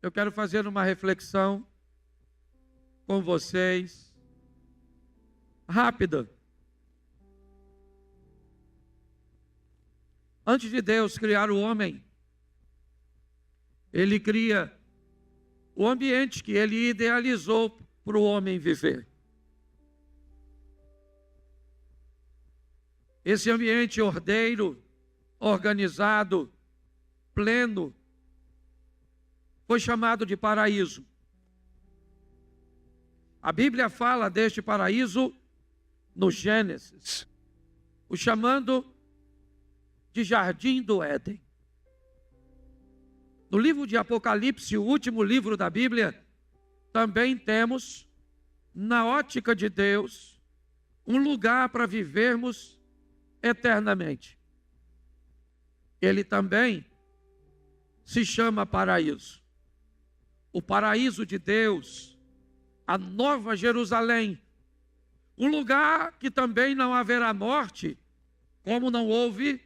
eu quero fazer uma reflexão com vocês, rápida. Antes de Deus criar o homem, Ele cria o ambiente que Ele idealizou para o homem viver. Esse ambiente ordeiro, organizado, pleno, foi chamado de paraíso. A Bíblia fala deste paraíso no Gênesis, o chamando de Jardim do Éden. No livro de Apocalipse, o último livro da Bíblia, também temos, na ótica de Deus, um lugar para vivermos eternamente. Ele também se chama paraíso. O paraíso de Deus, a Nova Jerusalém, um lugar que também não haverá morte, como não houve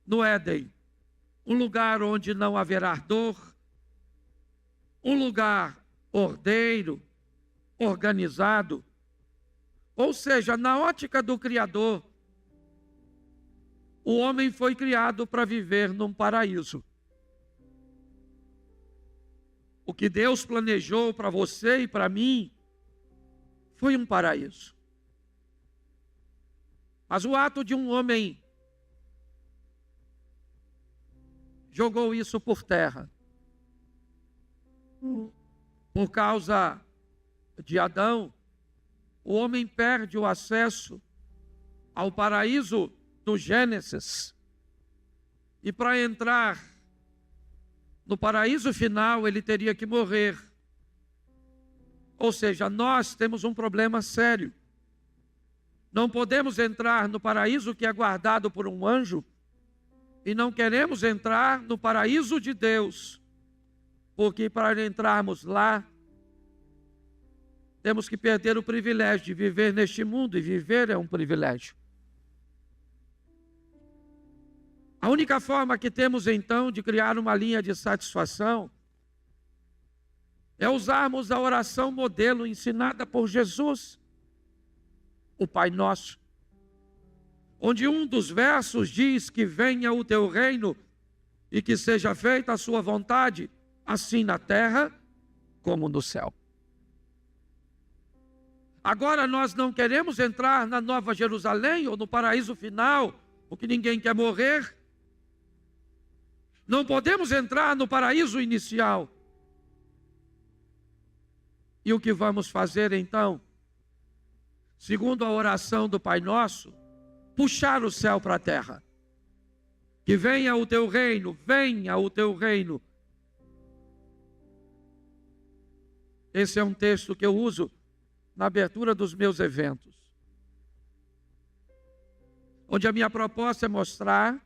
no Éden. Um lugar onde não haverá dor, um lugar ordeiro, organizado. Ou seja, na ótica do Criador, o homem foi criado para viver num paraíso. O que Deus planejou para você e para mim foi um paraíso. Mas o ato de um homem jogou isso por terra. Por causa de Adão, o homem perde o acesso ao paraíso do Gênesis. E para entrar no paraíso final, ele teria que morrer. Ou seja, nós temos um problema sério. Não podemos entrar no paraíso que é guardado por um anjo, e não queremos entrar no paraíso de Deus, porque para entrarmos lá, temos que perder o privilégio de viver neste mundo, e viver é um privilégio. A única forma que temos então de criar uma linha de satisfação é usarmos a oração modelo ensinada por Jesus, o Pai Nosso, onde um dos versos diz que venha o teu reino e que seja feita a sua vontade, assim na terra como no céu. Agora nós não queremos entrar na Nova Jerusalém ou no paraíso final, porque ninguém quer morrer. Não podemos entrar no paraíso inicial. E o que vamos fazer então? Segundo a oração do Pai Nosso, puxar o céu para a terra. Que venha o teu reino, venha o teu reino. Esse é um texto que eu uso na abertura dos meus eventos, onde a minha proposta é mostrar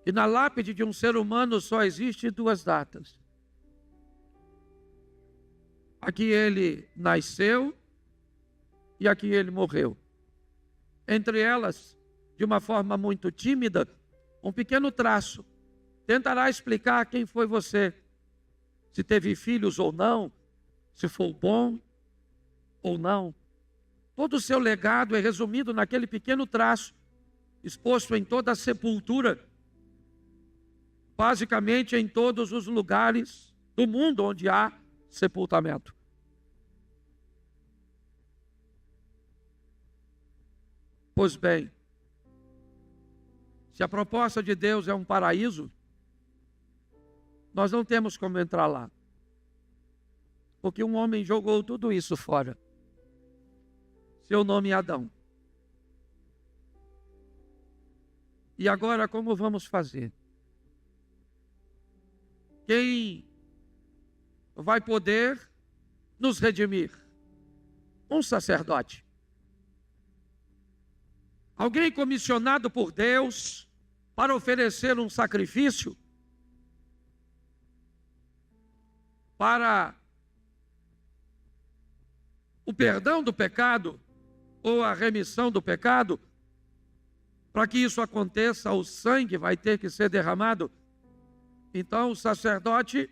que na lápide de um ser humano só existem duas datas. Aqui ele nasceu e aqui ele morreu. Entre elas, de uma forma muito tímida, um pequeno traço tentará explicar quem foi você, se teve filhos ou não, se foi bom ou não. Todo o seu legado é resumido naquele pequeno traço, exposto em toda a sepultura, basicamente em todos os lugares do mundo onde há sepultamento. Pois bem, se a proposta de Deus é um paraíso, nós não temos como entrar lá, porque um homem jogou tudo isso fora. Seu nome é Adão. E agora como vamos fazer? Quem vai poder nos redimir? Um sacerdote. Alguém comissionado por Deus para oferecer um sacrifício para o perdão do pecado ou a remissão do pecado. Para que isso aconteça, o sangue vai ter que ser derramado. Então o sacerdote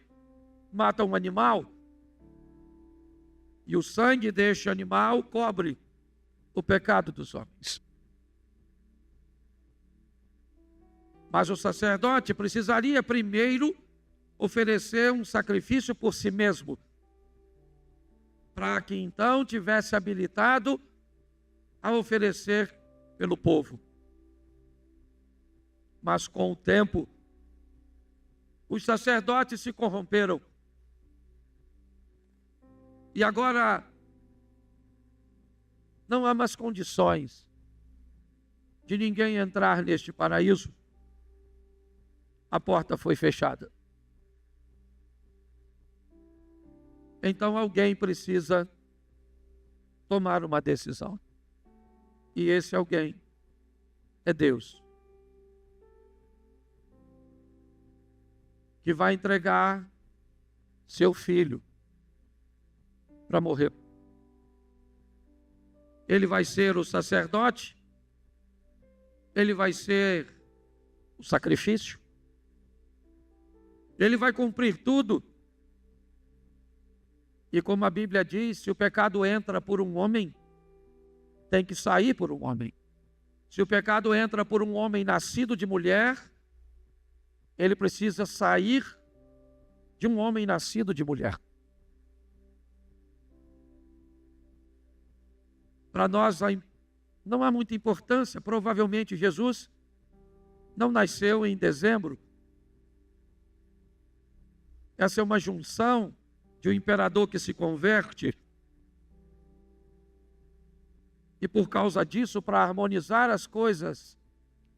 mata um animal e o sangue deste animal cobre o pecado dos homens. Mas o sacerdote precisaria primeiro oferecer um sacrifício por si mesmo, para que então tivesse habilitado a oferecer pelo povo. Mas com o tempo, os sacerdotes se corromperam. E agora não há mais condições de ninguém entrar neste paraíso. A porta foi fechada. Então alguém precisa tomar uma decisão. E esse alguém é Deus, que vai entregar seu filho para morrer. Ele vai ser o sacerdote, ele vai ser o sacrifício, ele vai cumprir tudo. E como a Bíblia diz, se o pecado entra por um homem, tem que sair por um homem. Se o pecado entra por um homem nascido de mulher, ele precisa sair de um homem nascido de mulher. Para nós não há muita importância. Provavelmente Jesus não nasceu em dezembro. Essa é uma junção de um imperador que se converte. E por causa disso, para harmonizar as coisas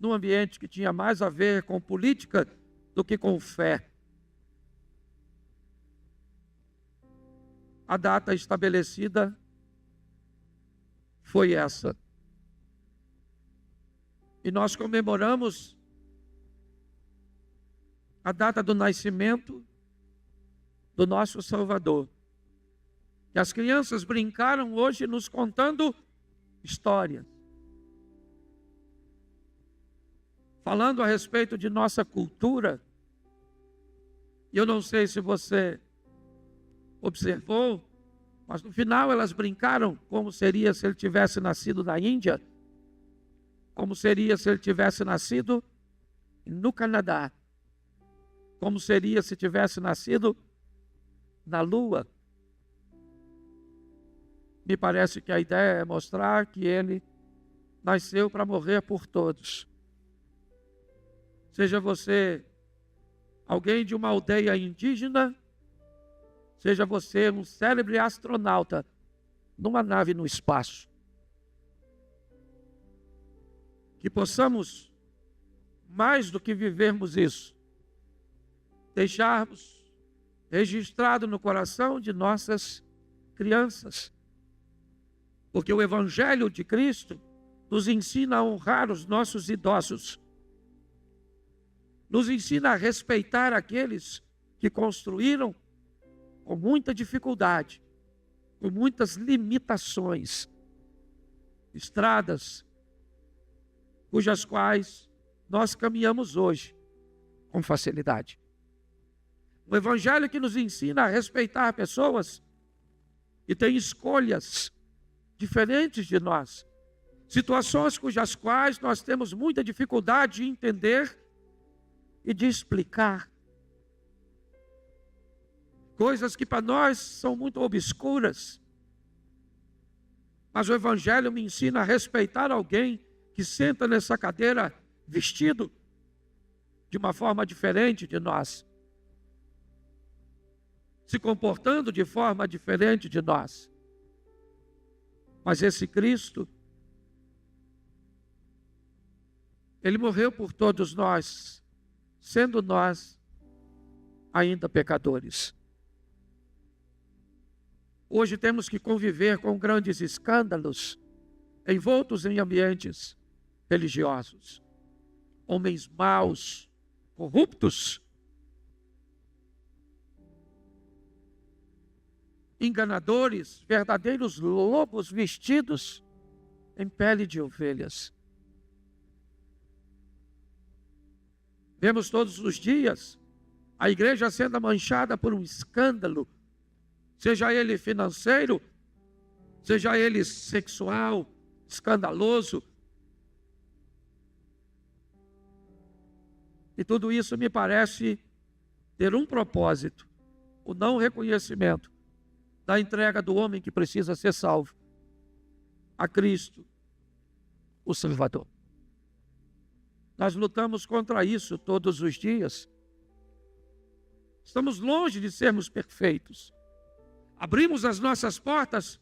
num ambiente que tinha mais a ver com política do que com fé, a data estabelecida foi essa. E nós comemoramos a data do nascimento do nosso Salvador. E as crianças brincaram hoje nos contando histórias, falando a respeito de nossa cultura. E eu não sei se você observou, mas no final elas brincaram como seria se ele tivesse nascido na Índia, como seria se ele tivesse nascido no Canadá, como seria se tivesse nascido na Lua. Me parece que a ideia é mostrar que ele nasceu para morrer por todos. Seja você alguém de uma aldeia indígena, seja você um célebre astronauta numa nave no espaço. Que possamos, mais do que vivermos isso, deixarmos registrado no coração de nossas crianças. Porque o Evangelho de Cristo nos ensina a honrar os nossos idosos. Nos ensina a respeitar aqueles que construíram com muita dificuldade, com muitas limitações, estradas cujas quais nós caminhamos hoje com facilidade. Um evangelho que nos ensina a respeitar pessoas que têm escolhas diferentes de nós, situações cujas quais nós temos muita dificuldade de entender e de explicar. Coisas que para nós são muito obscuras. Mas o Evangelho me ensina a respeitar alguém que senta nessa cadeira vestido de uma forma diferente de nós, se comportando de forma diferente de nós. Mas esse Cristo, Ele morreu por todos nós, sendo nós ainda pecadores. Hoje temos que conviver com grandes escândalos, envoltos em ambientes religiosos. Homens maus, corruptos, enganadores, verdadeiros lobos vestidos em pele de ovelhas. Vemos todos os dias A igreja sendo manchada por um escândalo, seja ele financeiro, seja ele sexual, escandaloso. E tudo isso me parece ter um propósito: o não reconhecimento da entrega do homem que precisa ser salvo a Cristo, o Salvador. Nós lutamos contra isso todos os dias. Estamos longe de sermos perfeitos. Abrimos as nossas portas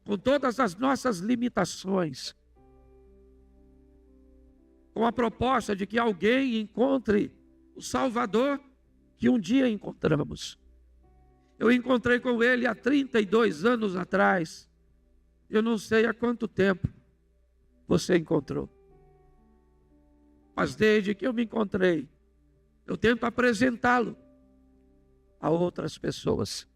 com todas as nossas limitações, com a proposta de que alguém encontre o Salvador que um dia encontramos. Eu encontrei com ele há 32 anos atrás. Eu não sei há quanto tempo você encontrou. Mas desde que eu me encontrei, eu tento apresentá-lo a outras pessoas.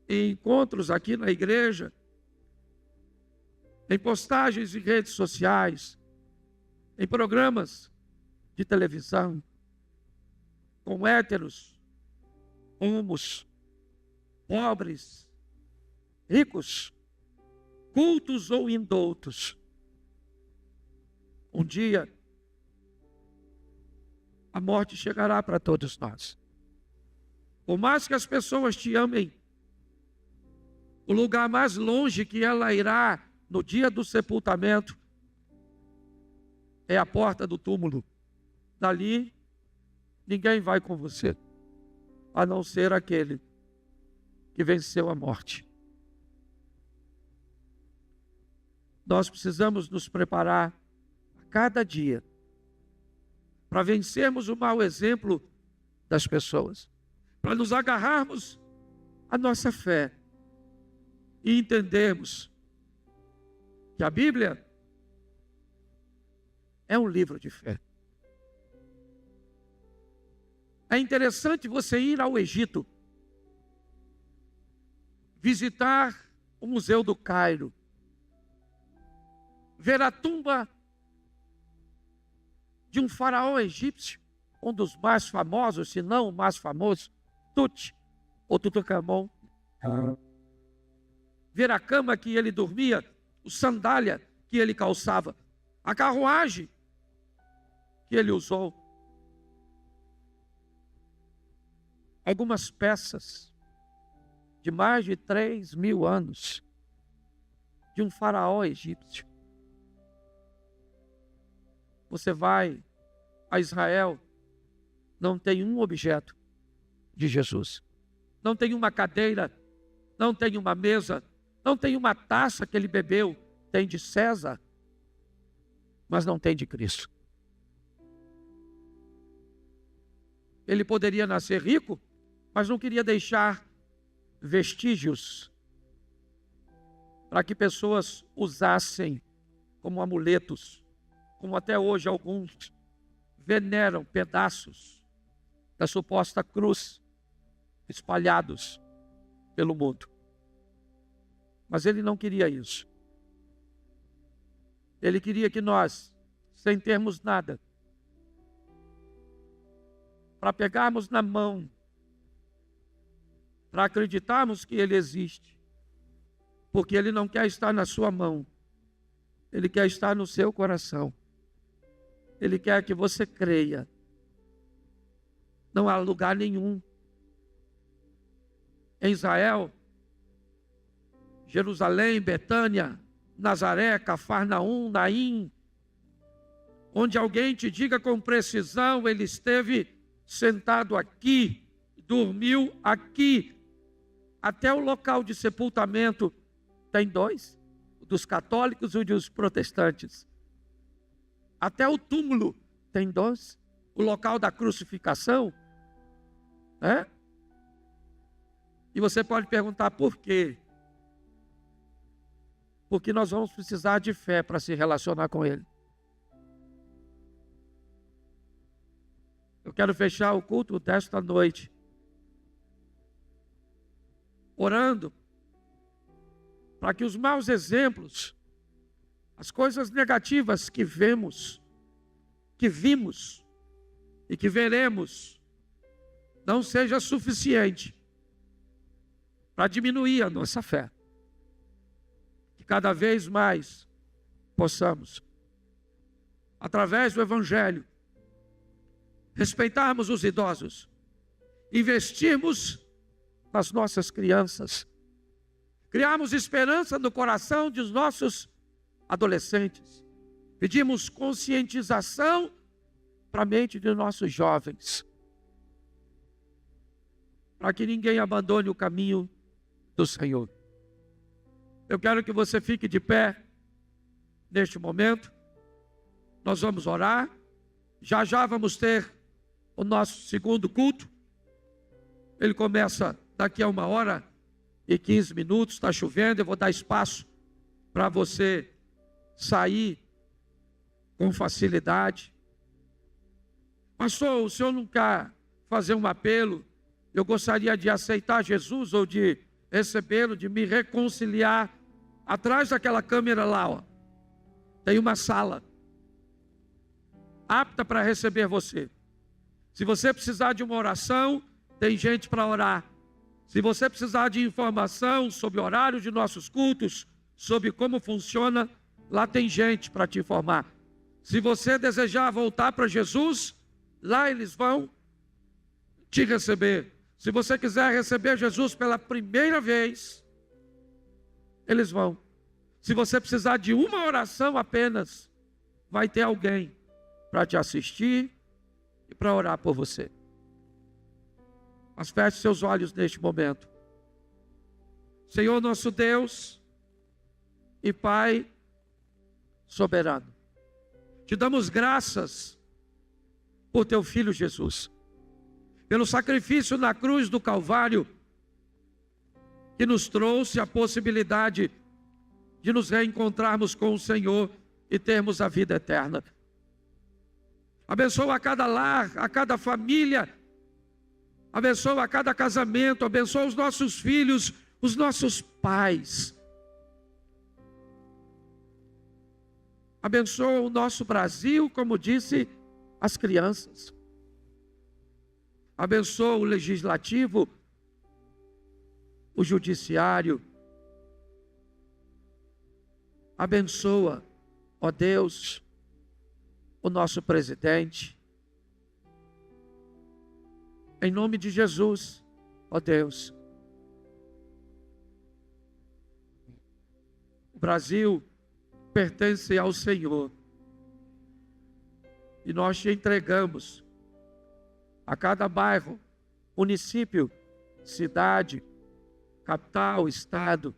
Em encontros aqui na igreja, em postagens em redes sociais, em programas de televisão, com héteros, homos, pobres, ricos, cultos ou indoutos. Um dia, a morte chegará para todos nós. Por mais que as pessoas te amem, o lugar mais longe que ela irá no dia do sepultamento é a porta do túmulo. Dali, ninguém vai com você, a não ser aquele que venceu a morte. Nós precisamos nos preparar a cada dia para vencermos o mau exemplo das pessoas, para nos agarrarmos à nossa fé e entendermos que a Bíblia é um livro de fé. É interessante você ir ao Egito, visitar o Museu do Cairo, ver a tumba de um faraó egípcio, um dos mais famosos, se não o mais famoso, Tut, ou Tutankhamon. Ver a cama que ele dormia, o sandália que ele calçava, a carruagem que ele usou. Algumas peças de mais de 3.000 anos de um faraó egípcio. Você vai a Israel, não tem um objeto de Jesus. Não tem uma cadeira, não tem uma mesa, não tem uma taça que ele bebeu. Tem de César, mas não tem de Cristo. Ele poderia nascer rico, mas não queria deixar vestígios para que pessoas usassem como amuletos, como até hoje alguns veneram pedaços da suposta cruz espalhados pelo mundo. Mas ele não queria isso. Ele queria que nós, sem termos nada, para pegarmos na mão, para acreditarmos que ele existe, porque ele não quer estar na sua mão, ele quer estar no seu coração. Ele quer que você creia. Não há lugar nenhum em Israel, Jerusalém, Betânia, Nazaré, Cafarnaum, Naim, onde alguém te diga com precisão: ele esteve sentado aqui, dormiu aqui. Até o local de sepultamento tem dois, o dos católicos e o dos protestantes. Até o túmulo tem dois, o local da crucificação, né? E você pode perguntar por quê? Porque nós vamos precisar de fé para se relacionar com ele. Eu quero fechar o culto desta noite orando para que os maus exemplos, as coisas negativas que vimos, e que veremos não seja suficiente para diminuir a nossa fé. Que cada vez mais possamos, através do Evangelho, respeitarmos os idosos, investirmos nas nossas crianças, criarmos esperança no coração dos nossos adolescentes, pedimos conscientização para a mente de nossos jovens, para que ninguém abandone o caminho do Senhor. Eu quero que você fique de pé neste momento. Nós vamos orar. Já já vamos ter o nosso segundo culto. Ele começa daqui a 1h15. Está chovendo, eu vou dar espaço para você sair com facilidade. Pastor, o senhor não quer fazer um apelo? Eu gostaria de aceitar Jesus ou de recebê-lo, de me reconciliar. Atrás daquela câmera lá, ó, tem uma sala apta para receber você. Se você precisar de uma oração, tem gente para orar. Se você precisar de informação sobre horários de nossos cultos, sobre como funciona, lá tem gente para te informar. Se você desejar voltar para Jesus, lá eles vão te receber. Se você quiser receber Jesus pela primeira vez, eles vão. Se você precisar de uma oração apenas, vai ter alguém para te assistir e para orar por você. Mas feche seus olhos neste momento. Senhor nosso Deus e Pai soberano, te damos graças por teu Filho Jesus, pelo sacrifício na cruz do Calvário, que nos trouxe a possibilidade de nos reencontrarmos com o Senhor e termos a vida eterna. Abençoa a cada lar, a cada família, abençoa a cada casamento, abençoa os nossos filhos, os nossos pais. Abençoa o nosso Brasil, como disse as crianças. Abençoa o legislativo, o judiciário. Abençoa, ó Deus, o nosso presidente. Em nome de Jesus, ó Deus. O Brasil pertence ao Senhor. E nós te entregamos a cada bairro, município, cidade, capital, estado.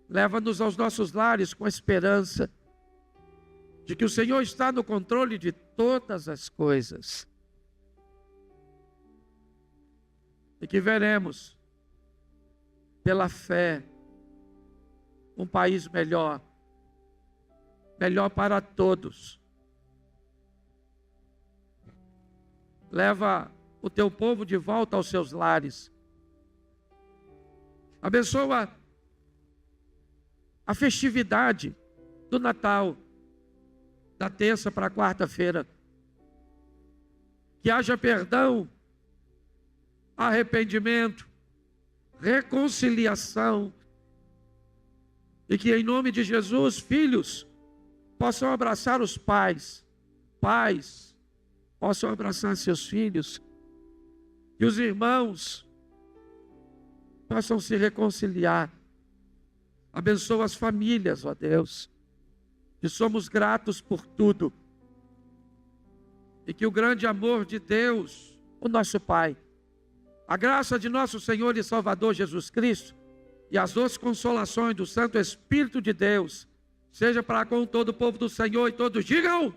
Leva-nos aos nossos lares com a esperança de que o Senhor está no controle de todas as coisas. E que veremos, pela fé, um país melhor, melhor para todos. Leva o teu povo de volta aos seus lares. Abençoa a festividade do Natal, da terça para a quarta-feira. Que haja perdão, arrependimento, reconciliação. E que em nome de Jesus, filhos possam abraçar os pais, pais possam abraçar seus filhos, que os irmãos possam se reconciliar. Abençoa as famílias, ó Deus, que somos gratos por tudo, e que o grande amor de Deus, o nosso Pai, a graça de nosso Senhor e Salvador Jesus Cristo, e as doces consolações do Santo Espírito de Deus, seja para com todo o povo do Senhor, e todos digam: